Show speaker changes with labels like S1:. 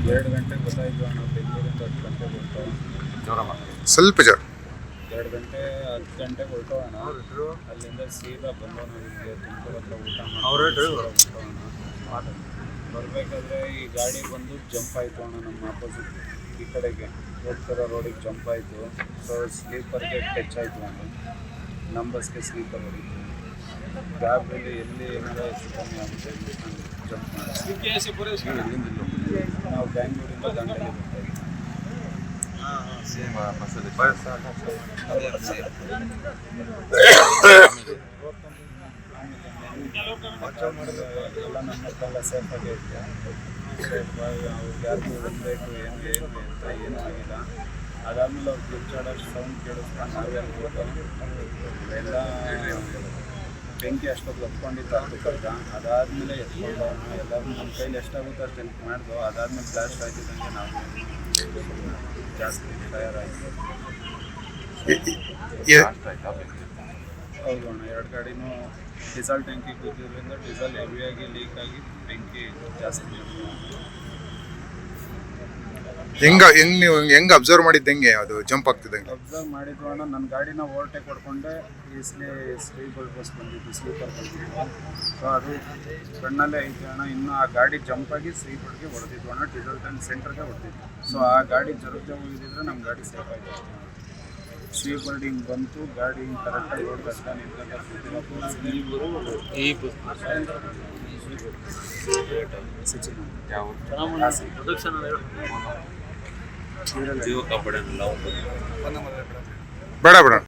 S1: 2 ಗಂಟೆಗೆ ಗೊತ್ತಾಯಿತು ಅಣ್ಣ. ಬೆಂಗಳೂರಿಂದ 10 ಗಂಟೆಗೆ ಹೊರಟು.
S2: ಸ್ವಲ್ಪ ಜೋರ.
S1: 2 ಗಂಟೆ 10 ಗಂಟೆಗೆ ಹೊರಟೋಣ. ಅಲ್ಲಿಂದ ಸೀದಾ ಬಂದೋ ನಾವು ಇಲ್ಲಿಗೆ ತುಮಕೂರು ಹತ್ರ ಊಟ ಮಾಡಿ ಬರಬೇಕಾದ್ರೆ ಈ ಗಾಡಿ ಬಂದು ಜಂಪ್ ಆಯಿತು ಅಣ್ಣ. ನಮ್ಮ ಆಪೋಸಿಟ್ ಈ ಕಡೆಗೆ ಹೋಗ್ತಿರೋ ರೋಡಿಗೆ ಜಂಪ್ ಆಯಿತು. ಸೊ ಸ್ಲೀಪರ್ಗೆ ಟಚ್ ಆಯಿತು ಅಣ್ಣ. ನಮ್ಮ ಬಸ್ಗೆ ಸ್ಲೀಪರ್ ಹೊಡಿತು. ಕ್ಯಾಬಲ್ಲಿ ಎಲ್ಲಿ ಏನಾರ ಹೆಚ್ಚು ಕಮ್ಮಿ ಆಗುತ್ತೆ ನಾನು ಜಂಪ್ ಮಾಡಿ ನಾವು ಬ್ಯಾಂಗ್ಳೂರಿಂದ ದಾಂಡೇಲಿ ಎಲ್ಲ ನಮ್ಮ ಮಕ್ಕಳೆಲ್ಲ ಸೇಫಾಗಿ ಇತ್ತು. ಅವ್ರಿಗೆ ಯಾರಿಗೂ ಹೊಡಬೇಕು ಏನು ಅಂತ ಏನೂ ಆಗಿಲ್ಲ. ಅದಾದಮೇಲೆ ಅವ್ರು ಕಿರ್ಚಾಡೋಷ್ಟು ಸೌಂಡ್ ಕೇಳಿಸ್ಕೊಂಡು ನಾವೇ ಎಲ್ಲ ಬೆಂಕಿ ಅಷ್ಟೊತ್ತು ಹೊತ್ಕೊಂಡಿತ್ತು ಹತ್ತಕ್ಕರ್ಗ. ಅದಾದಮೇಲೆ ಎತ್ಕೊಂಡು ಎಲ್ಲರೂ ನಮ್ಮ ಕೈಲಿ ಎಷ್ಟಾಗುತ್ತೋ ಅಷ್ಟು ಹೆಲ್ಪ್ ಮಾಡಿದ್ವು. ಅದಾದಮೇಲೆ ಬ್ಲಾಸ್ಟ್ ಆಯ್ತಿದ್ದಂಗೆ ನಾವು ಜಾಸ್ತಿ ತಯಾರಾಯಿತು. ಹೌದು ಅಣ್ಣ. 2 ಗಾಡಿನೂ ಡೀಸೆಲ್ ಟ್ಯಾಂಕಿಗೆ ಬಿದ್ದಿದ್ದರಿಂದ ಡೀಸೆಲ್ ಹೆವಿಯಾಗಿ ಲೀಕ್ ಆಗಿ ಬೆಂಕಿ ಜಾಸ್ತಿ.
S2: ನೀವು ಹೆಂಗೆ ಅಬ್ಸರ್ವ್ ಮಾಡಿದ್ದು? ಹೆಂಗೆ ಅದು ಜಂಪ್ ಆಗ್ತಿದ್ದಂಗೆ
S1: ಅಬ್ಸರ್ವ್ ಮಾಡಿದ್ವು ಅಣ್ಣ. ನನ್ನ ಗಾಡಿನ ಓವರ್ಟೇಕ್ ಹೊಡ್ಕೊಂಡೆ ಈ ಸ್ಲೀಪರ್ ಬಸ್ ಬಂದಿತ್ತು, ಸ್ಲೀಪರ್ ಬಂದಿತ್ತು. ಸೊ ಅದು ಕಣ್ಣಲ್ಲೇ ಐತೆ ಅಣ್ಣ. ಇನ್ನು ಆ ಗಾಡಿ ಜಂಪ್ ಆಗಿ ಸ್ಲೀಪರ್ಗೆ ಹೊಡೆದಿದ್ವು ಅಣ್ಣ. ಡೀಸೆಲ್ ಟ್ಯಾಂಕ್ ಸೆಂಟರ್ಗೆ ಹೊಡೆದಿತ್ತು. ಸೊ ಆ ಗಾಡಿ ಜರುಗದೆ ಹೋಗಿದ್ದರೆ ನಮ್ಮ ಗಾಡಿ ಸೇಫ್ ಆಯಿತು. ಸ್ಲೀಪರ್ ಹಿಂಗೆ ಬಂತು, ಗಾಡಿ ಹಿಂಗೆ ಕರೆಕ್ಟಾಗಿ ರೋಡ್ ಕಷ್ಟ ನಿಂತ್ಕೊಂಡು
S2: ಬೇಡ